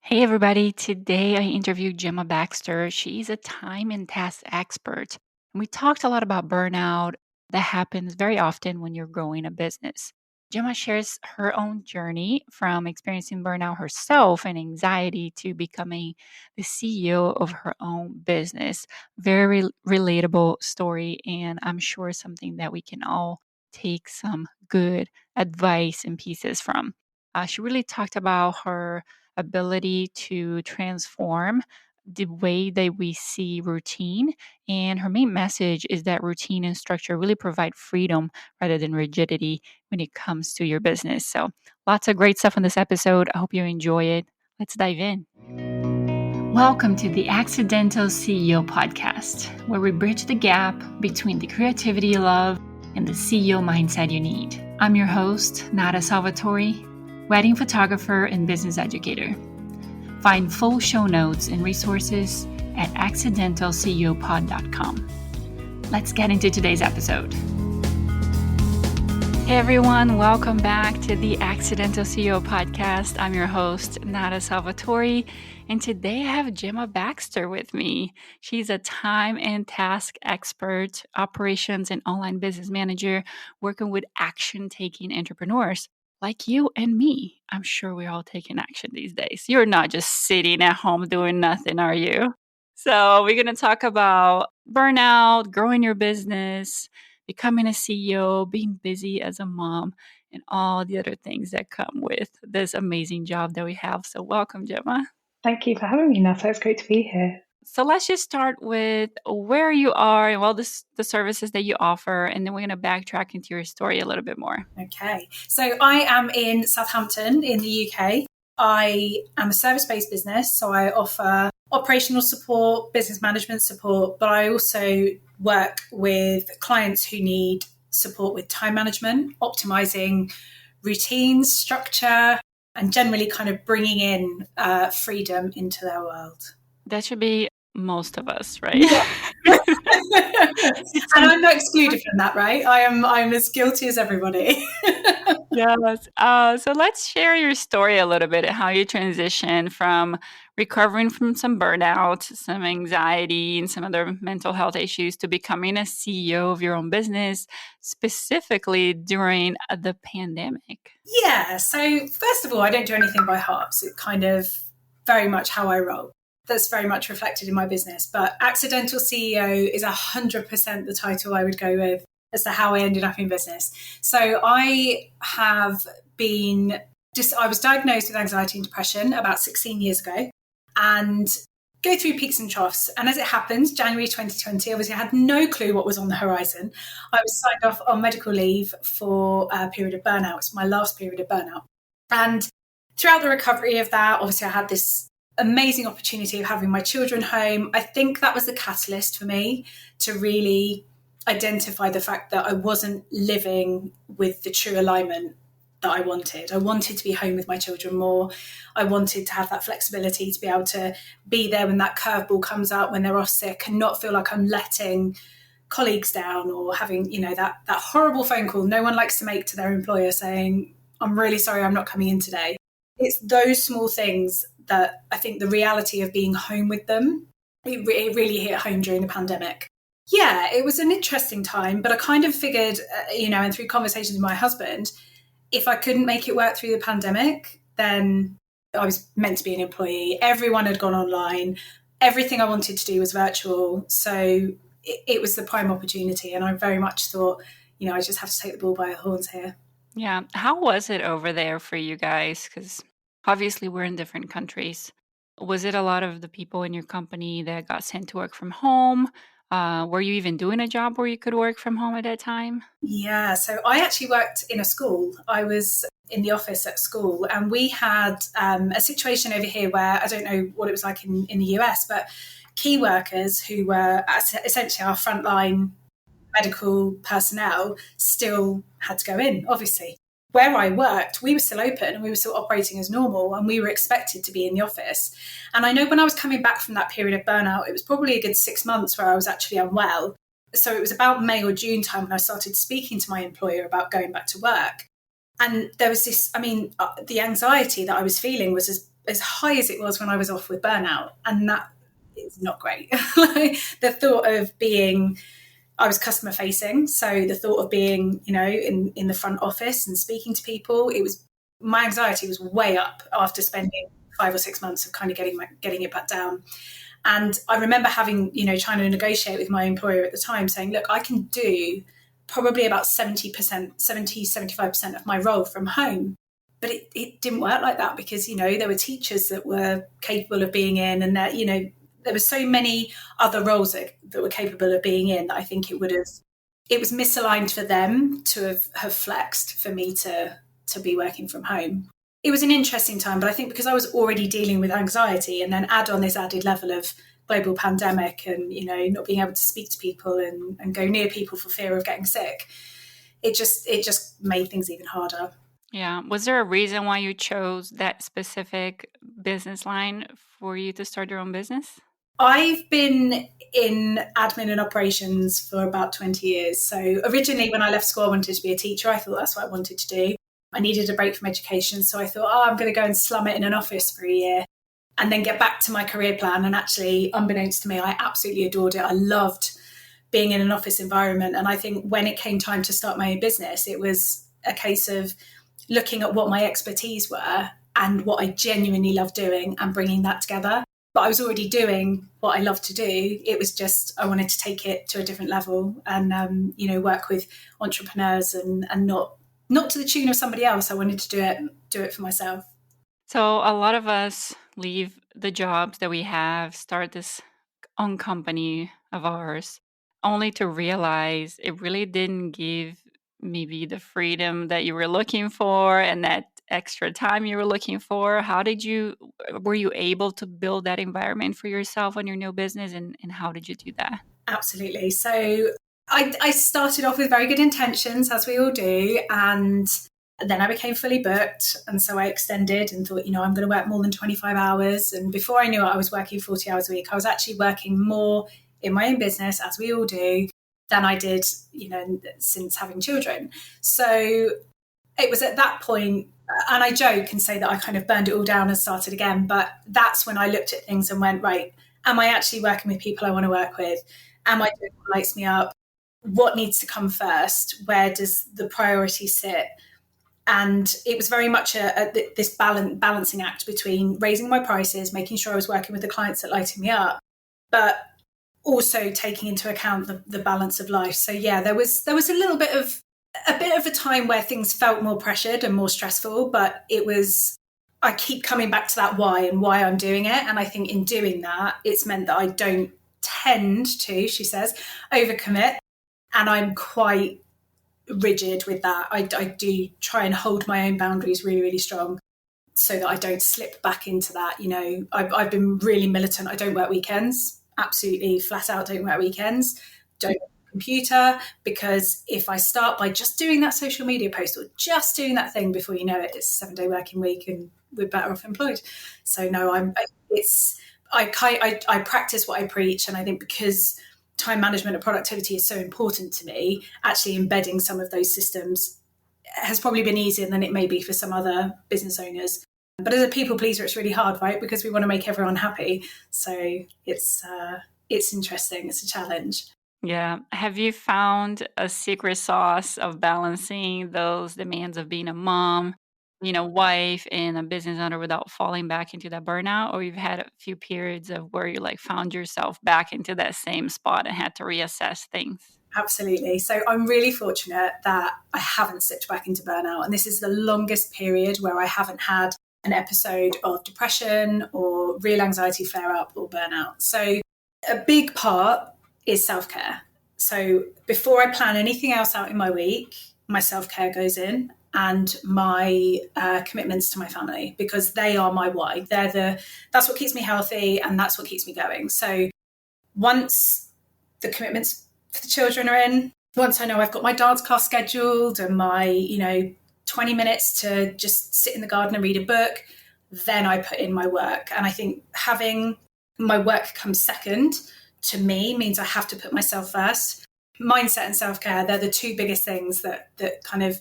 Hey, everybody. Today I interviewed Gemma Baxter. She's a time and task expert. And we talked a lot about burnout that happens very often when you're growing a business. Gemma shares her own journey from experiencing burnout herself and anxiety to becoming the CEO of her own business. Very relatable story, and I'm sure something that we can all take some good advice and pieces from. She really talked about her ability to transform the way that we see routine. And her main message is that routine and structure really provide freedom rather than rigidity when it comes to your business. So, lots of great stuff in this episode. I hope you enjoy it. Let's dive in. Welcome to the Accidental CEO podcast, where we bridge the gap between the creativity you love and the CEO mindset you need. I'm your host, Nata Salvatori, wedding photographer and business educator. Find full show notes and resources at accidentalceopod.com. Let's get into today's episode. Hey everyone, welcome back to the Accidental CEO podcast. I'm your host, Nata Salvatori, and today I have Gemma Baxter with me. She's a time and task expert, operations and online business manager, working with action-taking entrepreneurs like you and me. I'm sure we're all taking action these days. You're not just sitting at home doing nothing, are you? So we're going to talk about burnout, growing your business, becoming a CEO, being busy as a mom, and all the other things that come with this amazing job that we have. So welcome, Gemma. Thank you for having me, Nata. It's great to be here. So let's just start with where you are and the services that you offer, and then we're going to backtrack into your story a little bit more. Okay. So I am in Southampton in the UK. I am a service-based business, so I offer operational support, business management support, but I also work with clients who need support with time management, optimizing routines, structure, and generally kind of bringing in freedom into their world. That should be most of us, right? Yeah. And I'm not excluded from that, right? I'm as guilty as everybody. Yes. So let's share your story a little bit, how you transitioned from recovering from some burnout, some anxiety, and some other mental health issues to becoming a CEO of your own business, specifically during the pandemic. Yeah. So first of all, I don't do anything by half. So it's kind of very much how I roll. That's very much reflected in my business. But Accidental CEO is 100% the title I would go with as to how I ended up in business. So I was diagnosed with anxiety and depression about 16 years ago and go through peaks and troughs. And as it happens, January 2020, obviously I had no clue what was on the horizon. I was signed off on medical leave for a period of burnout. It's my last period of burnout. And throughout the recovery of that, obviously I had this amazing opportunity of having my children home. I think that was the catalyst for me to really identify the fact that I wasn't living with the true alignment that I wanted. I wanted to be home with my children more. I wanted to have that flexibility to be able to be there when that curveball comes up, when they're off sick, and not feel like I'm letting colleagues down or having, that horrible phone call no one likes to make to their employer saying, I'm really sorry, I'm not coming in today. It's those small things that I think the reality of being home with them, it really hit home during the pandemic. Yeah, it was an interesting time, but I kind of figured, and through conversations with my husband, if I couldn't make it work through the pandemic, then I was meant to be an employee. Everyone had gone online. Everything I wanted to do was virtual. So it was the prime opportunity. And I very much thought, I just have to take the bull by the horns here. Yeah. How was it over there for you guys? Because obviously we're in different countries. Was it a lot of the people in your company that got sent to work from home? Were you even doing a job where you could work from home at that time? Yeah, so I actually worked in a school. I was in the office at school, and we had a situation over here where I don't know what it was like in the US, but key workers who were essentially our frontline medical personnel still had to go in, obviously. Where I worked, we were still open and we were still operating as normal, and we were expected to be in the office. And I know when I was coming back from that period of burnout, it was probably a good 6 months where I was actually unwell. So it was about May or June time when I started speaking to my employer about going back to work. And there was this, the anxiety that I was feeling was as high as it was when I was off with burnout. And that is not great. Like, the thought of being, I was customer facing. So the thought of being, in the front office and speaking to people, my anxiety was way up after spending 5 or 6 months of kind of getting it back down. And I remember trying to negotiate with my employer at the time, saying, look, I can do probably about 75% of my role from home. But it didn't work like that, because, there were teachers that were capable of being in, and that, there were so many other roles that were capable of being in, that I think it was misaligned for them to have flexed for me to be working from home. It was an interesting time, but I think because I was already dealing with anxiety, and then add on this added level of global pandemic and, not being able to speak to people and go near people for fear of getting sick, it just made things even harder. Yeah. Was there a reason why you chose that specific business line for you to start your own business? I've been in admin and operations for about 20 years. So originally, when I left school, I wanted to be a teacher. I thought that's what I wanted to do. I needed a break from education. So I thought, I'm going to go and slum it in an office for a year and then get back to my career plan. And actually, unbeknownst to me, I absolutely adored it. I loved being in an office environment. And I think when it came time to start my own business, it was a case of looking at what my expertise were and what I genuinely loved doing and bringing that together. But I was already doing what I love to do. It was just, I wanted to take it to a different level and, work with entrepreneurs and not to the tune of somebody else. I wanted to do it for myself. So a lot of us leave the jobs that we have, start this own company of ours, only to realize it really didn't give maybe the freedom that you were looking for and that extra time you were looking for. Were you able to build that environment for yourself on your new business, and how did you do that? Absolutely. So I started off with very good intentions, as we all do, and then I became fully booked. And so I extended and thought, I'm going to work more than 25 hours. And before I knew it, I was working 40 hours a week. I was actually working more in my own business, as we all do, than I did, since having children. So it was at that point, and I joke and say that I kind of burned it all down and started again. But that's when I looked at things and went, right, am I actually working with people I want to work with? Am I doing what lights me up? What needs to come first? Where does the priority sit? And it was very much this balancing act between raising my prices, making sure I was working with the clients that lighted me up, but also taking into account the balance of life. So yeah, there was a little bit of a time where things felt more pressured and more stressful, but I keep coming back to that why and why I'm doing it. And I think in doing that, it's meant that I don't tend to, she says, overcommit. And I'm quite rigid with that. I do try and hold my own boundaries really, really strong so that I don't slip back into that. I've been really militant. I don't work weekends. Absolutely flat out don't work weekends. Don't work computer, because if I start by just doing that social media post or just doing that thing, before you know it, it's a 7-day working week and we're better off employed. So no, I practice what I preach. And I think because time management and productivity is so important to me, actually embedding some of those systems has probably been easier than it may be for some other business owners. But as a people pleaser, it's really hard, right? Because we want to make everyone happy. So it's interesting. It's a challenge. Yeah. Have you found a secret sauce of balancing those demands of being a mom, wife, and a business owner without falling back into that burnout? Or you've had a few periods of where you found yourself back into that same spot and had to reassess things? Absolutely. So I'm really fortunate that I haven't slipped back into burnout. And this is the longest period where I haven't had an episode of depression or real anxiety flare up or burnout. So a big part is self-care. So before I plan anything else out in my week, my self-care goes in, and my commitments to my family, because they are my why. That's what keeps me healthy, and that's what keeps me going. So once the commitments for the children are in, once I know I've got my dance class scheduled and my 20 minutes to just sit in the garden and read a book, then I put in my work. And I think having my work come second to me means I have to put myself first. Mindset and self-care, they're the two biggest things that kind of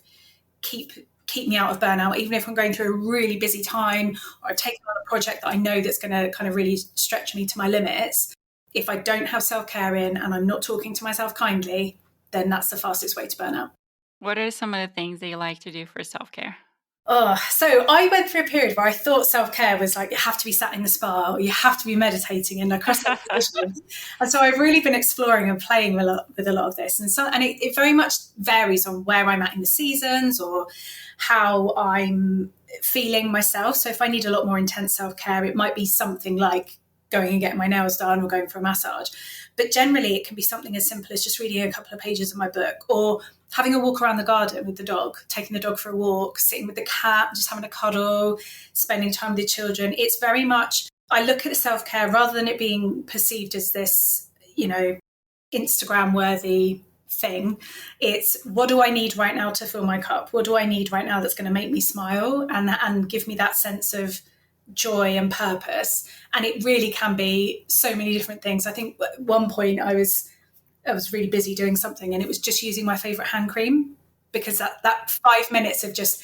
keep keep me out of burnout, even if I'm going through a really busy time or I've taken on a project that I know that's going to kind of really stretch me to my limits. If I don't have self-care in and I'm not talking to myself kindly, then that's the fastest way to burnout. What are some of the things that you like to do for self-care? Oh, so I went through a period where I thought self-care was like, you have to be sat in the spa or you have to be meditating and across those positions. And so I've really been exploring and playing with a lot of this. And it very much varies on where I'm at in the seasons or how I'm feeling myself. So if I need a lot more intense self-care, it might be something like going and getting my nails done or going for a massage. But generally, it can be something as simple as just reading a couple of pages of my book or having a walk around the garden with the dog, taking the dog for a walk, sitting with the cat, just having a cuddle, spending time with the children. It's very much, I look at self-care rather than it being perceived as this, Instagram worthy thing. It's what do I need right now to fill my cup? What do I need right now that's going to make me smile and give me that sense of joy and purpose? And it really can be so many different things. I think at one point I was really busy doing something and it was just using my favorite hand cream, because that 5 minutes of just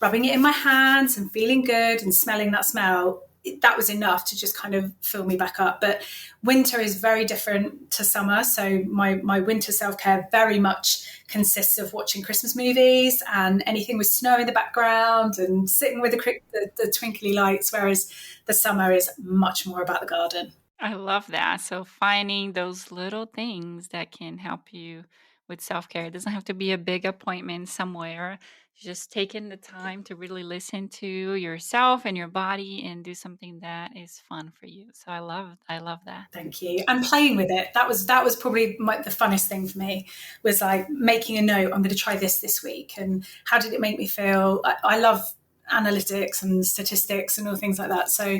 rubbing it in my hands and feeling good and smelling that smell, that was enough to just kind of fill me back up. But winter is very different to summer. So my winter self-care very much consists of watching Christmas movies and anything with snow in the background and sitting with the twinkly lights, whereas the summer is much more about the garden. I love that. So finding those little things that can help you with self-care. It doesn't have to be a big appointment somewhere. Just taking the time to really listen to yourself and your body and do something that is fun for you. So I love that. Thank you. And playing with it. That was probably the funnest thing for me, was like making a note. I'm going to try this week. And how did it make me feel? I love analytics and statistics and all things like that. So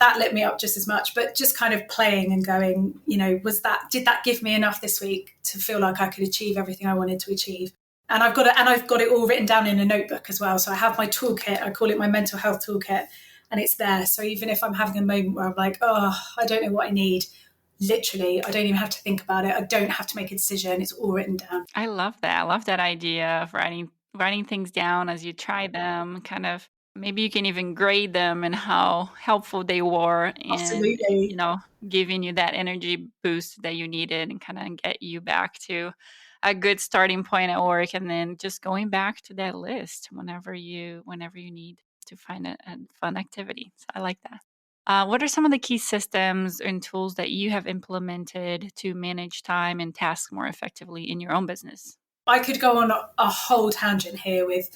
that lit me up just as much, but just kind of playing and going, did that give me enough this week to feel like I could achieve everything I wanted to achieve? And I've got it all written down in a notebook as well. So I have my toolkit. I call it my mental health toolkit, and it's there. So even if I'm having a moment where I'm like, oh, I don't know what I need, literally, I don't even have to think about it. I don't have to make a decision. It's all written down. I love that. I love that idea of writing things down as you try them, kind of maybe you can even grade them and how helpful they were and, Absolutely. giving you that energy boost that you needed and kind of get you back to a good starting point at work, and then just going back to that list whenever you need to find a fun activity. So I like that. What are some of the key systems and tools that you have implemented to manage time and tasks more effectively in your own business? I could go on a whole tangent here with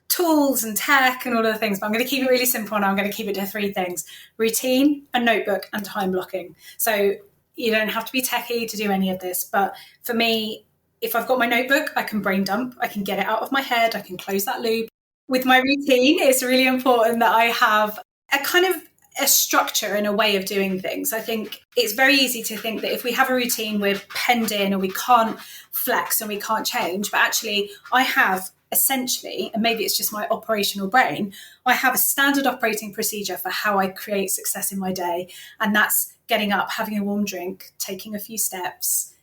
tools and tech and all of the things, but I'm going to keep it really simple and I'm going to keep it to 3 things: routine, a notebook, and time blocking. So you don't have to be techie to do any of this, but for me, if I've got my notebook, I can brain dump, I can get it out of my head, I can close that loop. With my routine, it's really important that I have a kind of a structure and a way of doing things. I think it's very easy to think that if we have a routine, we're penned in and we can't flex and we can't change. But actually, I have essentially, and maybe it's just my operational brain, I have a standard operating procedure for how I create success in my day. And that's getting up, having a warm drink, taking a few steps,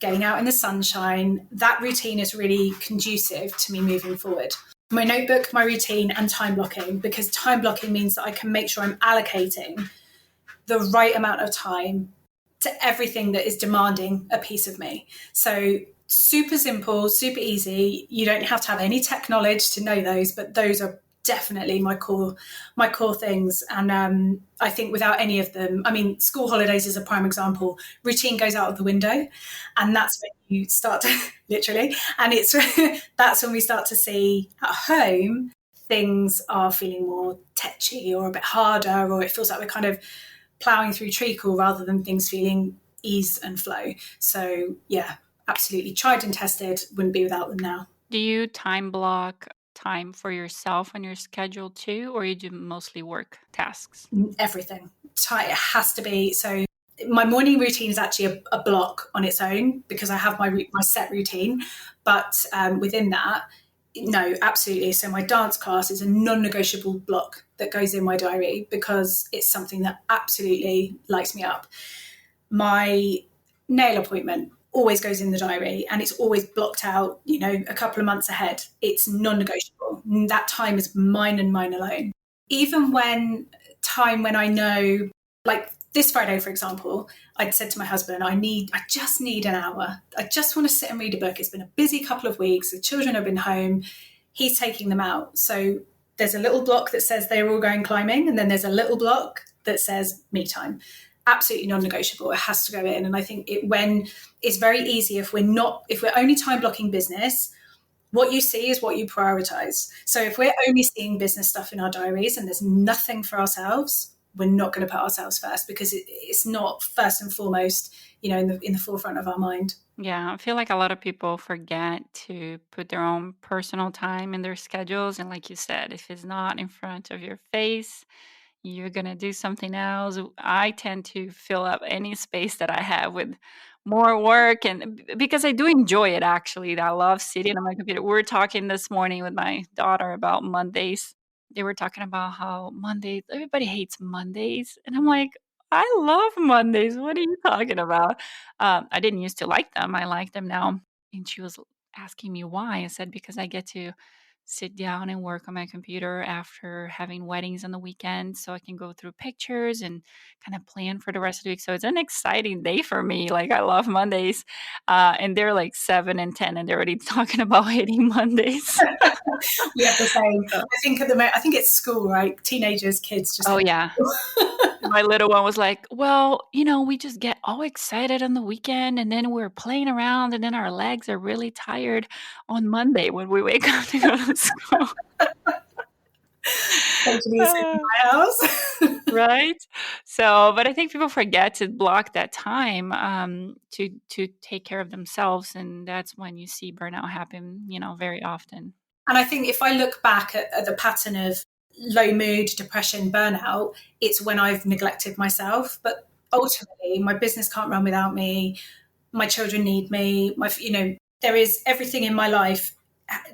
getting out in the sunshine. That routine is really conducive to me moving forward. My notebook, my routine, and time blocking, because time blocking means that I can make sure I'm allocating the right amount of time to everything that is demanding a piece of me. So super simple, super easy. You don't have to have any tech knowledge to know those, but those are definitely my core things. And I think without any of them, school holidays is a prime example. Routine goes out of the window, and that's when you start to literally, and that's when we start to see at home things are feeling more tetchy or a bit harder, or it feels like we're kind of plowing through treacle rather than things feeling ease and flow. So yeah, absolutely tried and tested, wouldn't be without them now. Do you time block time for yourself on your schedule too, or you do mostly work tasks? Everything. It has to be. So my morning routine is actually a block on its own, because I have my set routine. But within that, no, absolutely. So my dance class is a non-negotiable block that goes in my diary, because it's something that absolutely lights me up. My nail appointment always goes in the diary, and it's always blocked out, a couple of months ahead. It's non-negotiable. That time is mine and mine alone. Even when I know, like this Friday, for example, I'd said to my husband, I just need an hour. I just want to sit and read a book. It's been a busy couple of weeks. The children have been home. He's taking them out. So there's a little block that says they're all going climbing, and then there's a little block that says me time. Absolutely non-negotiable. It has to go in. And I think it's very easy if we're only time blocking business, what you see is what you prioritize. So if we're only seeing business stuff in our diaries and there's nothing for ourselves, we're not going to put ourselves first, because it's not first and foremost, in the forefront of our mind. Yeah, I feel like a lot of people forget to put their own personal time in their schedules. And like you said, if it's not in front of your face, you're going to do something else. I tend to fill up any space that I have with more work, and because I do enjoy it, actually. I love sitting on my computer. We were talking this morning with my daughter about Mondays. They were talking about how everybody hates Mondays. And I'm like, I love Mondays. What are you talking about? I didn't used to like them. I like them now. And she was asking me why. I said, because I get to sit down and work on my computer after having weddings on the weekend, so I can go through pictures and kind of plan for the rest of the week. So it's an exciting day for me. Like, I love Mondays. And they're like 7 and 10, and they're already talking about hating Mondays. We have the same. I think it's school, right? Teenagers, kids just. Oh, yeah. My little one was like, well, we just get all excited on the weekend, and then we're playing around, and then our legs are really tired on Monday when we wake up to go to school. Totally the same in my house. Right? So, but I think people forget to block that time to take care of themselves, and that's when you see burnout happen, very often. And I think if I look back at the pattern of low mood, depression, burnout, it's when I've neglected myself. But ultimately, my business can't run without me. My children need me. There is everything in my life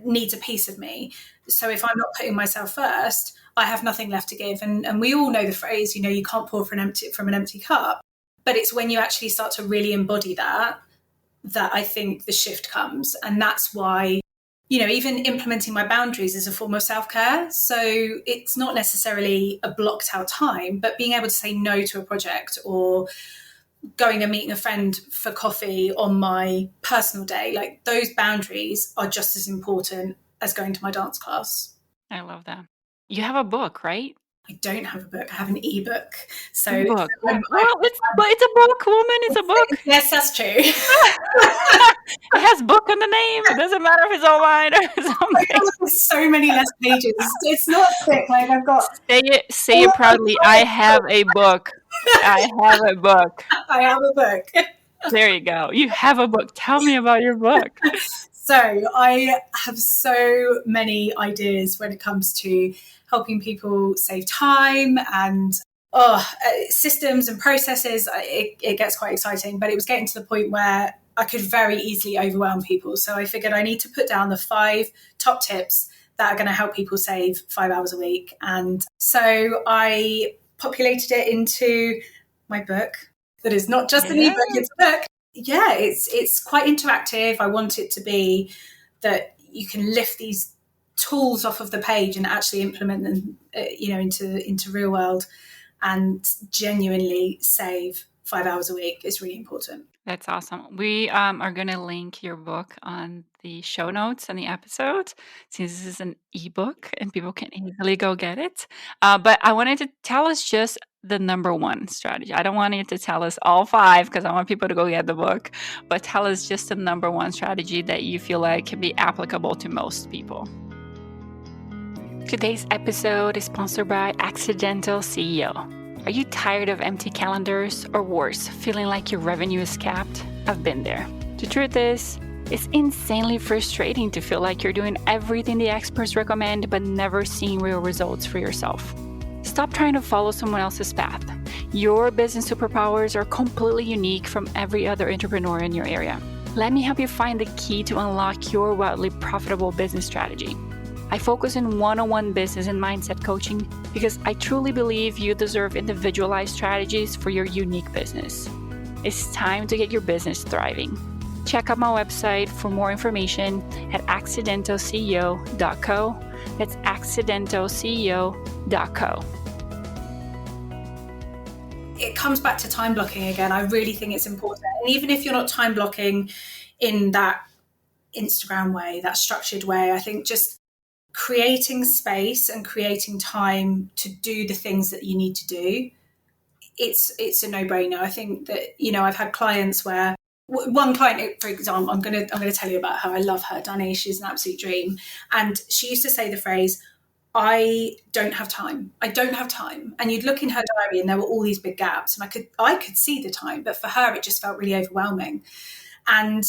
needs a piece of me. So if I'm not putting myself first, I have nothing left to give. And we all know the phrase, you can't pour from an empty cup. But it's when you actually start to really embody that I think the shift comes. And that's why, even implementing my boundaries is a form of self-care. So it's not necessarily a blocked out time, but being able to say no to a project, or going and meeting a friend for coffee on my personal day, like those boundaries are just as important as going to my dance class. I love that. You have a book, right? I don't have a book. I have an ebook. So it's a book, woman. It's a book. Yes, that's true. It has book on the name. It doesn't matter if it's online or it's on There's so many less pages. It's not thick. Like, I've got. Say it proudly. I have a book. I have a book. I have a book. There you go. You have a book. Tell me about your book. So I have so many ideas when it comes to helping people save time and systems and processes. It gets quite exciting, but it was getting to the point where I could very easily overwhelm people. So I figured I need to put down the 5 top tips that are going to help people save 5 hours a week. And so I populated it into my book. That is not just an ebook, it's a book. Yeah, it's quite interactive. I want it to be that you can lift these tools off of the page and actually implement them, into real world, and genuinely save 5 hours a week is really important. That's awesome. We are going to link your book on the show notes and the episode, since this is an ebook and people can easily go get it. But I wanted to tell us just the number one strategy. I don't want you to tell us all 5 because I want people to go get the book, but tell us just the number one strategy that you feel like can be applicable to most people. Today's episode is sponsored by Accidental CEO. Are you tired of empty calendars, or worse, feeling like your revenue is capped? I've been there. The truth is, it's insanely frustrating to feel like you're doing everything the experts recommend but never seeing real results for yourself. Stop trying to follow someone else's path. Your business superpowers are completely unique from every other entrepreneur in your area. Let me help you find the key to unlock your wildly profitable business strategy. I focus on one-on-one business and mindset coaching because I truly believe you deserve individualized strategies for your unique business. It's time to get your business thriving. check out my website for more information at 𝐀𝐿CEO.co. That's 𝐀𝐿CEO.co. It comes back to time blocking again. I really think it's important. And even if you're not time blocking in that Instagram way, that structured way, I think just creating space and creating time to do the things that you need to do, it's a no-brainer. I think that, I've had clients where one client, for example, I'm going to tell you about her. I love her, Danny. She's an absolute dream. And she used to say the phrase, I don't have time. I don't have time. And you'd look in her diary and there were all these big gaps, and I could see the time, but for her, it just felt really overwhelming. And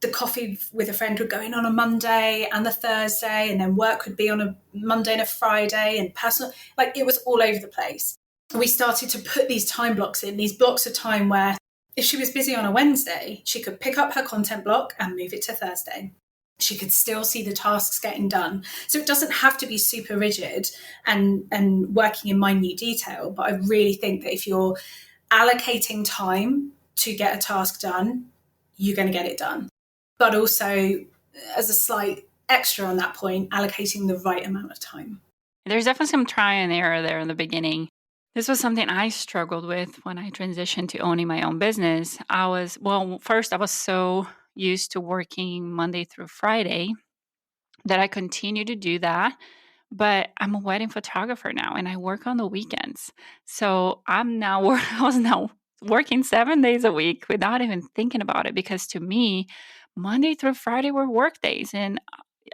the coffee with a friend would go in on a Monday and a Thursday, and then work would be on a Monday and a Friday, and personal, like it was all over the place. And we started to put these time blocks in, these blocks of time where if she was busy on a Wednesday, she could pick up her content block and move it to Thursday. She could still see the tasks getting done. So it doesn't have to be super rigid and working in minute detail. But I really think that if you're allocating time to get a task done, you're going to get it done. But also, as a slight extra on that point, allocating the right amount of time. There's definitely some try and error there in the beginning. This was something I struggled with when I transitioned to owning my own business. First, I was so used to working Monday through Friday that I continue to do that. But I'm a wedding photographer now and I work on the weekends. So I was now working 7 days a week without even thinking about it, because to me, Monday through Friday were work days and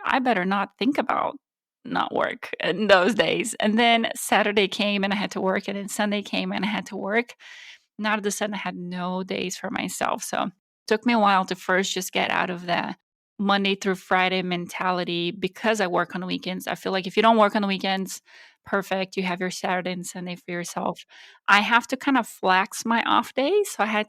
I better not think about not work in those days. And then Saturday came and I had to work, and then Sunday came and I had to work. Now all of a sudden I had no days for myself. So it took me a while to first just get out of the Monday through Friday mentality, because I work on the weekends. I feel like if you don't work on the weekends, perfect. You have your Saturday and Sunday for yourself. I have to kind of flex my off days. So I had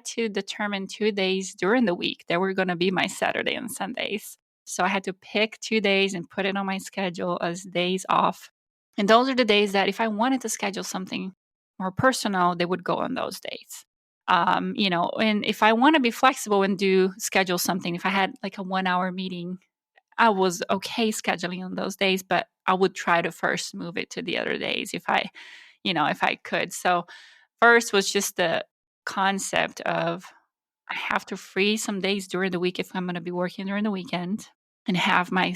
to determine 2 days during the week that were going to be my Saturday and Sundays. So I had to pick 2 days and put it on my schedule as days off. And those are the days that if I wanted to schedule something more personal, they would go on those days. And if I want to be flexible and schedule something, if I had like a 1-hour meeting, I was okay scheduling on those days, but I would try to first move it to the other days if I could. So first was just the concept of I have to free some days during the week if I'm going to be working during the weekend, and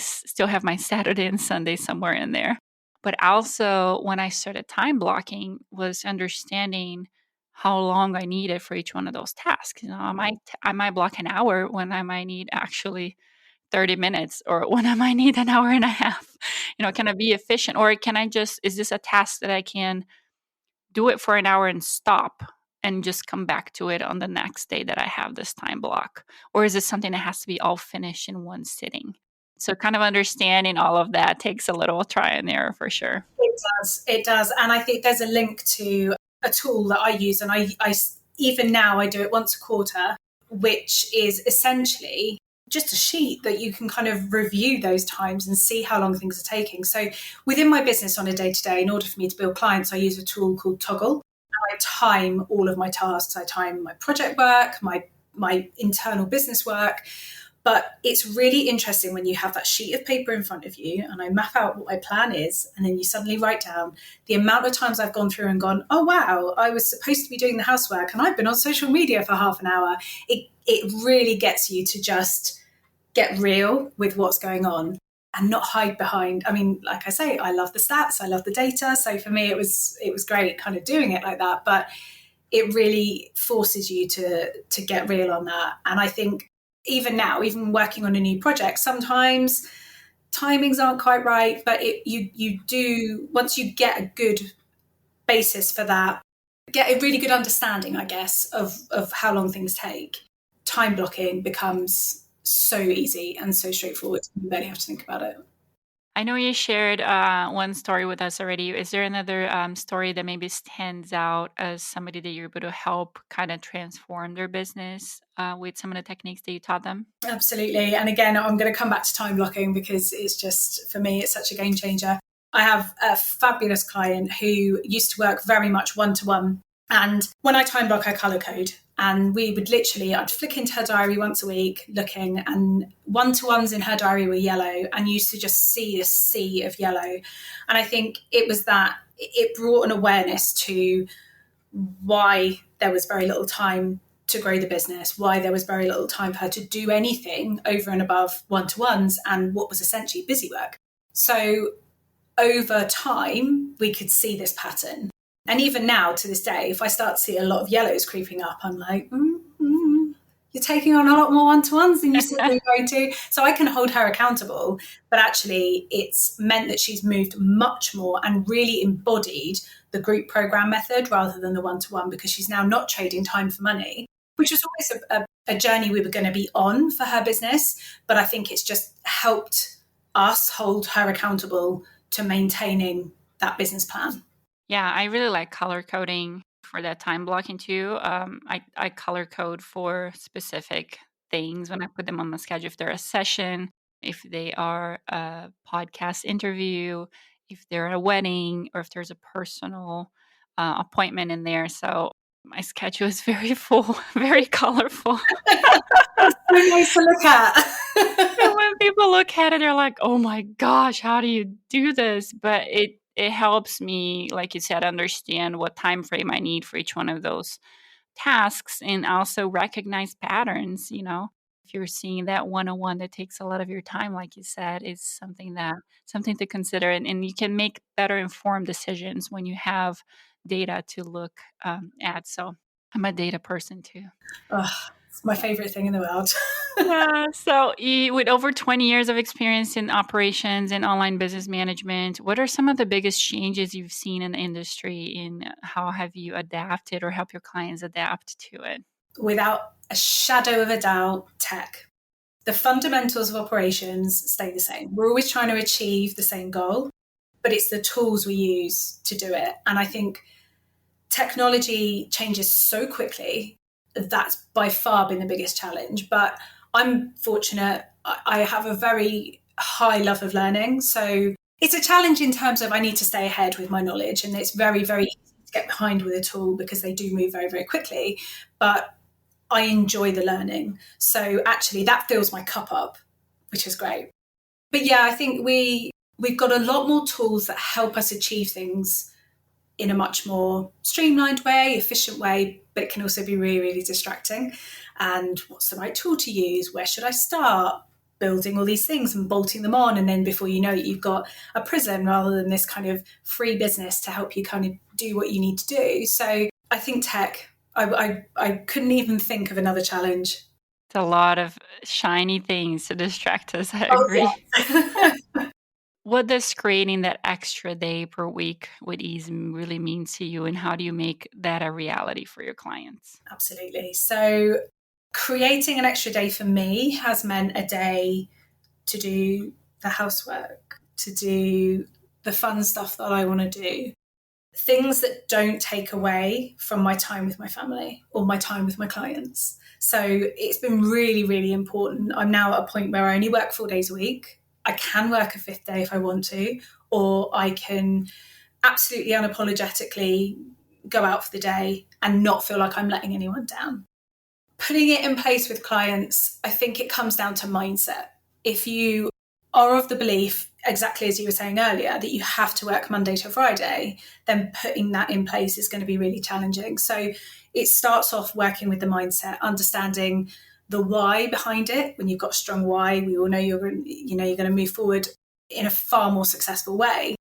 still have my Saturday and Sunday somewhere in there. But also when I started time blocking was understanding how long I needed for each one of those tasks. I might block an hour when I might need actually 30 minutes, or when I might need an hour and a half. Can I be efficient, or is this a task that I can do it for an hour and stop and just come back to it on the next day that I have this time block? Or is it something that has to be all finished in one sitting? So kind of understanding all of that takes a little try and error for sure. It does. And I think there's a link to a tool that I use, and I even now I do it once a quarter, which is essentially just a sheet that you can kind of review those times and see how long things are taking. So within my business on a day-to-day, in order for me to build clients, I use a tool called Toggle. I time all of my tasks. I time my project work, my internal business work. But it's really interesting when you have that sheet of paper in front of you and I map out what my plan is, and then you suddenly write down the amount of times I've gone through and gone, oh, wow, I was supposed to be doing the housework and I've been on social media for half an hour. It really gets you to just get real with what's going on and not hide behind. I mean, like I say, I love the stats, I love the data. So for me, it was great kind of doing it like that. But it really forces you to get real on that. And I think even now, even working on a new project, sometimes timings aren't quite right, but you do, once you get a good basis for that, get a really good understanding, I guess, of how long things take, time blocking becomes so easy and so straightforward. You barely have to think about it. I know you shared one story with us already. Is there another story that maybe stands out as somebody that you're able to help kind of transform their business with some of the techniques that you taught them? Absolutely. And again, I'm going to come back to time blocking because it's just, for me, it's such a game changer. I have a fabulous client who used to work very much one-to-one. And when I time block, I color code. And we would literally, I'd flick into her diary once a week looking, and one-to-ones in her diary were yellow, and used to just see a sea of yellow. And I think it was that it brought an awareness to why there was very little time to grow the business, why there was very little time for her to do anything over and above one-to-ones and what was essentially busy work. So over time, we could see this pattern. And even now, to this day, if I start to see a lot of yellows creeping up, I'm like, you're taking on a lot more one-to-ones than you said you were going to. So I can hold her accountable. But actually, it's meant that she's moved much more and really embodied the group program method rather than the one-to-one, because she's now not trading time for money, which was always a journey we were going to be on for her business. But I think it's just helped us hold her accountable to maintaining that business plan. Yeah, I really like color coding for that time blocking too. I color code for specific things when I put them on my schedule. If they're a session, if they are a podcast interview, if they're at a wedding, or if there's a personal appointment in there. So my schedule is very full, very colorful. It's so nice to look at. And when people look at it, they're like, "Oh my gosh, how do you do this?" But it helps me, like you said, understand what time frame I need for each one of those tasks, and also recognize patterns. If you're seeing that one-on-one that takes a lot of your time, like you said, is something to consider, and you can make better informed decisions when you have data to look at. So I'm a data person too. Oh, it's my favorite thing in the world. Yeah. So, with over 20 years of experience in operations and online business management, what are some of the biggest changes you've seen in the industry? And how have you adapted or help your clients adapt to it? Without a shadow of a doubt, tech. The fundamentals of operations stay the same. We're always trying to achieve the same goal, but it's the tools we use to do it. And I think technology changes so quickly. That's by far been the biggest challenge. But I'm fortunate. I have a very high love of learning. So it's a challenge in terms of I need to stay ahead with my knowledge. And it's very, very easy to get behind with a tool because they do move very, very quickly. But I enjoy the learning. So actually that fills my cup up, which is great. But yeah, I think we've got a lot more tools that help us achieve things in a much more streamlined way, efficient way, but it can also be really, really distracting. And what's the right tool to use? Where should I start? Building all these things and bolting them on. And then before you know it, you've got a prison rather than this kind of free business to help you kind of do what you need to do. So I think tech, I couldn't even think of another challenge. It's a lot of shiny things to distract us. I agree. Yeah. What does creating that extra day per week with ease really mean to you, and how do you make that a reality for your clients? Absolutely. So creating an extra day for me has meant a day to do the housework, to do the fun stuff that I want to do, things that don't take away from my time with my family or my time with my clients. So it's been really, really important. I'm now at a point where I only work 4 days a week. I can work a fifth day if I want to, or I can absolutely unapologetically go out for the day and not feel like I'm letting anyone down. Putting it in place with clients, I think it comes down to mindset. If you are of the belief, exactly as you were saying earlier, that you have to work Monday to Friday, then putting that in place is going to be really challenging. So it starts off working with the mindset, understanding the why behind it. When you've got a strong why, we all know you're going to move forward in a far more successful way.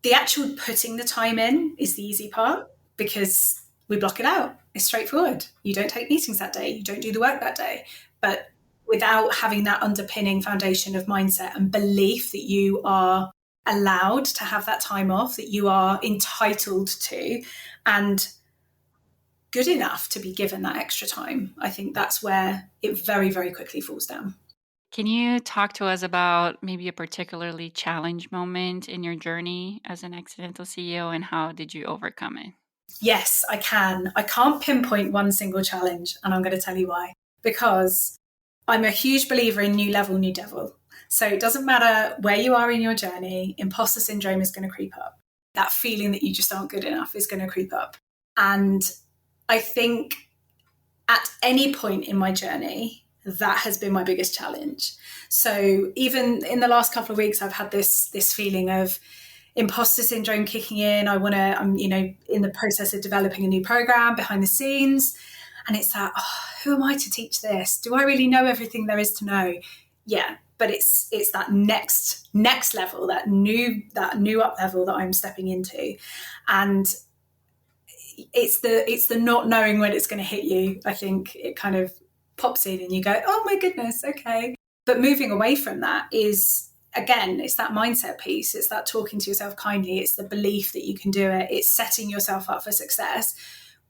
The actual putting the time in is the easy part because we block it out. It's straightforward. You don't take meetings that day. You don't do the work that day. But without having that underpinning foundation of mindset and belief that you are allowed to have that time off, that you are entitled to, and good enough to be given that extra time, I think that's where it very, very quickly falls down. Can you talk to us about maybe a particularly challenge moment in your journey as an accidental CEO, and how did you overcome it? Yes, I can. I can't pinpoint one single challenge, and I'm going to tell you why. Because I'm a huge believer in new level, new devil. So it doesn't matter where you are in your journey, imposter syndrome is going to creep up. That feeling that you just aren't good enough is going to creep up. And I think at any point in my journey, that has been my biggest challenge. So even in the last couple of weeks, I've had this feeling of imposter syndrome kicking in. I'm, in the process of developing a new program behind the scenes. And it's that, who am I to teach this? Do I really know everything there is to know? Yeah, but it's that next level, that new up level that I'm stepping into. And it's the not knowing when it's going to hit you. I think it kind of pops in and you go, oh my goodness, okay. But moving away from that is, again, it's that mindset piece. It's that talking to yourself kindly. It's the belief that you can do it. It's setting yourself up for success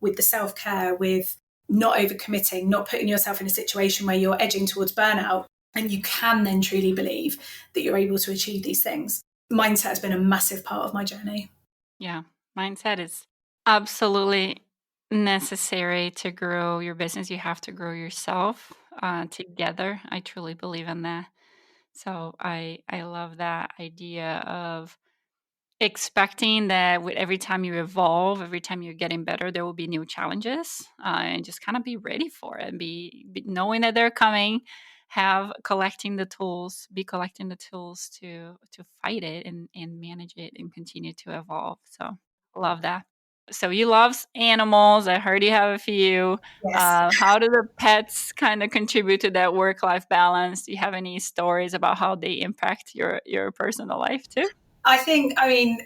with the self-care, with not overcommitting, not putting yourself in a situation where you're edging towards burnout. And you can then truly believe that you're able to achieve these things. Mindset has been a massive part of my journey. Yeah, mindset is absolutely necessary to grow your business. You have to grow yourself together. I truly believe in that. So I love that idea of expecting that with every time you evolve, every time you're getting better, there will be new challenges, and just kind of be ready for it. Be knowing that they're coming. Collecting the tools to fight it and manage it and continue to evolve. So love that. So you love animals. I heard you have a few. Yes. How do the pets kind of contribute to that work-life balance? Do you have any stories about how they impact your personal life too? I mean,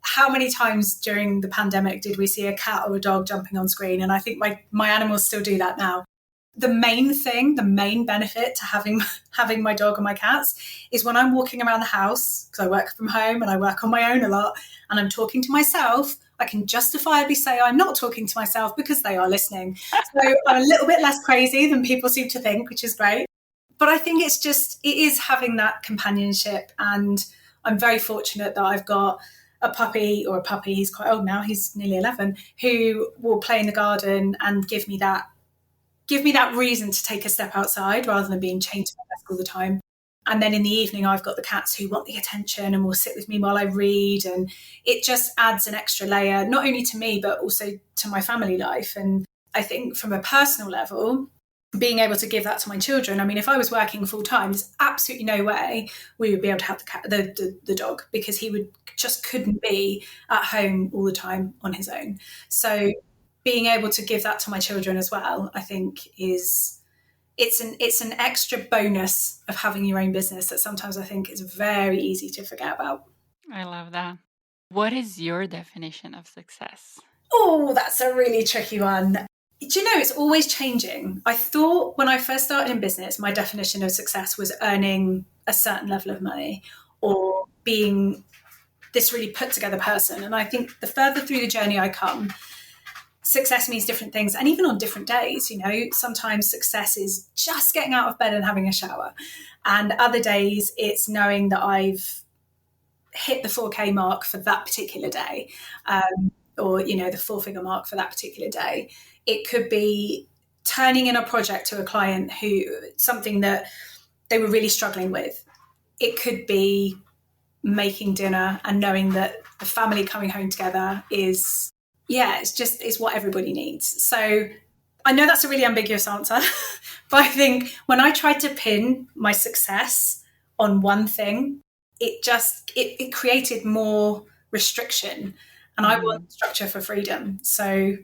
how many times during the pandemic did we see a cat or a dog jumping on screen? And I think my animals still do that now. The main benefit to having my dog and my cats is when I'm walking around the house, because I work from home and I work on my own a lot, and I'm talking to myself, I can justifiably say I'm not talking to myself because they are listening. So I'm a little bit less crazy than people seem to think, which is great. But I think it is having that companionship. And I'm very fortunate that I've got a puppy, he's quite old now, he's nearly 11, who will play in the garden and give me that reason to take a step outside rather than being chained to my desk all the time. And then in the evening, I've got the cats who want the attention and will sit with me while I read. And it just adds an extra layer, not only to me, but also to my family life. And I think from a personal level, being able to give that to my children. I mean, if I was working full time, there's absolutely no way we would be able to have the dog, because he couldn't be at home all the time on his own. So being able to give that to my children as well, I think it's an extra bonus of having your own business that sometimes I think is very easy to forget about. I love that. What is your definition of success? Oh, that's a really tricky one. Do you know, it's always changing. I thought when I first started in business, my definition of success was earning a certain level of money or being this really put together person. And I think the further through the journey I come, success means different things. And even on different days, sometimes success is just getting out of bed and having a shower. And other days it's knowing that I've hit the 4K mark for that particular day, or, the 4-figure mark for that particular day. It could be turning in a project to a client something that they were really struggling with. It could be making dinner and knowing that the family coming home together it's what everybody needs. So I know that's a really ambiguous answer, but I think when I tried to pin my success on one thing, it created more restriction, and I want structure for freedom. So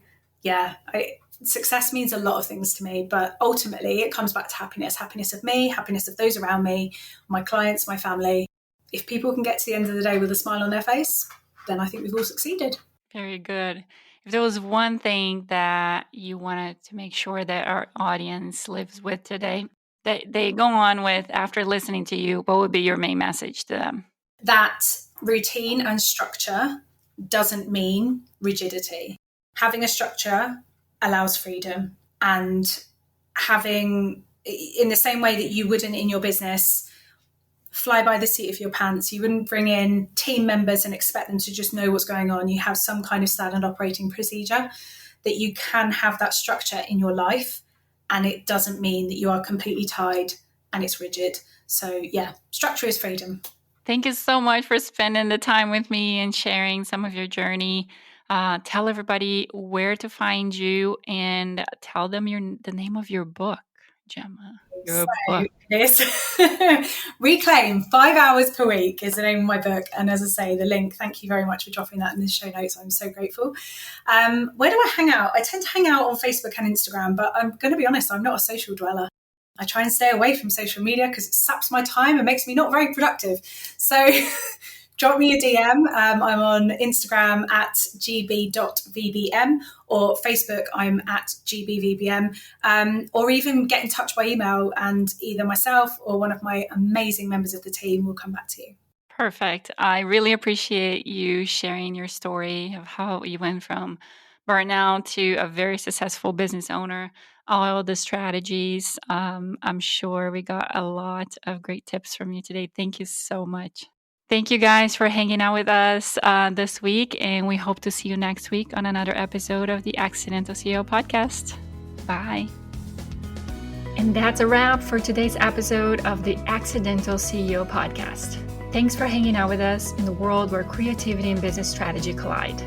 success means a lot of things to me, but ultimately it comes back to happiness of me, happiness of those around me, my clients, my family. If people can get to the end of the day with a smile on their face, then I think we've all succeeded. Very good. If there was one thing that you wanted to make sure that our audience lives with today, that they go on with after listening to you, what would be your main message to them? That routine and structure doesn't mean rigidity. Having a structure allows freedom, and having, in the same way that you wouldn't in your business fly by the seat of your pants, you wouldn't bring in team members and expect them to just know what's going on. You have some kind of standard operating procedure, that you can have that structure in your life, and it doesn't mean that you are completely tied and it's rigid. So structure is freedom. Thank you so much for spending the time with me and sharing some of your journey. Tell everybody where to find you and tell them the name of your book, Gemma. Your So book. this Reclaim 5 hours per week is the name of my book. And as I say, the link, thank you very much for dropping that in the show notes. I'm so grateful. Where do I hang out? I tend to hang out on Facebook and Instagram, but I'm going to be honest, I'm not a social dweller. I try and stay away from social media because it saps my time and makes me not very productive. So drop me a DM. I'm on Instagram at gb.vbm, or Facebook, I'm at gbvbm, or even get in touch by email, and either myself or one of my amazing members of the team will come back to you. Perfect. I really appreciate you sharing your story of how you went from burnout to a very successful business owner, all the strategies. I'm sure we got a lot of great tips from you today. Thank you so much. Thank you guys for hanging out with us this week, and we hope to see you next week on another episode of the Accidental CEO podcast. Bye. And that's a wrap for today's episode of the Accidental CEO podcast. Thanks for hanging out with us in the world where creativity and business strategy collide.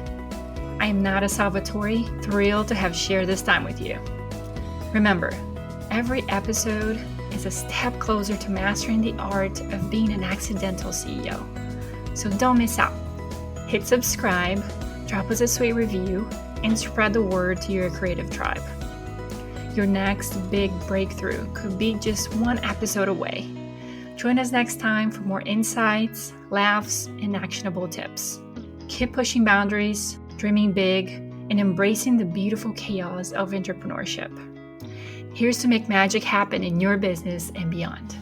I am Nata Salvatori, thrilled to have shared this time with you. Remember, every episode is a step closer to mastering the art of being an accidental CEO. So don't miss out. Hit subscribe, drop us a sweet review, and spread the word to your creative tribe. Your next big breakthrough could be just one episode away. Join us next time for more insights, laughs, and actionable tips. Keep pushing boundaries, dreaming big, and embracing the beautiful chaos of entrepreneurship. Here's to make magic happen in your business and beyond.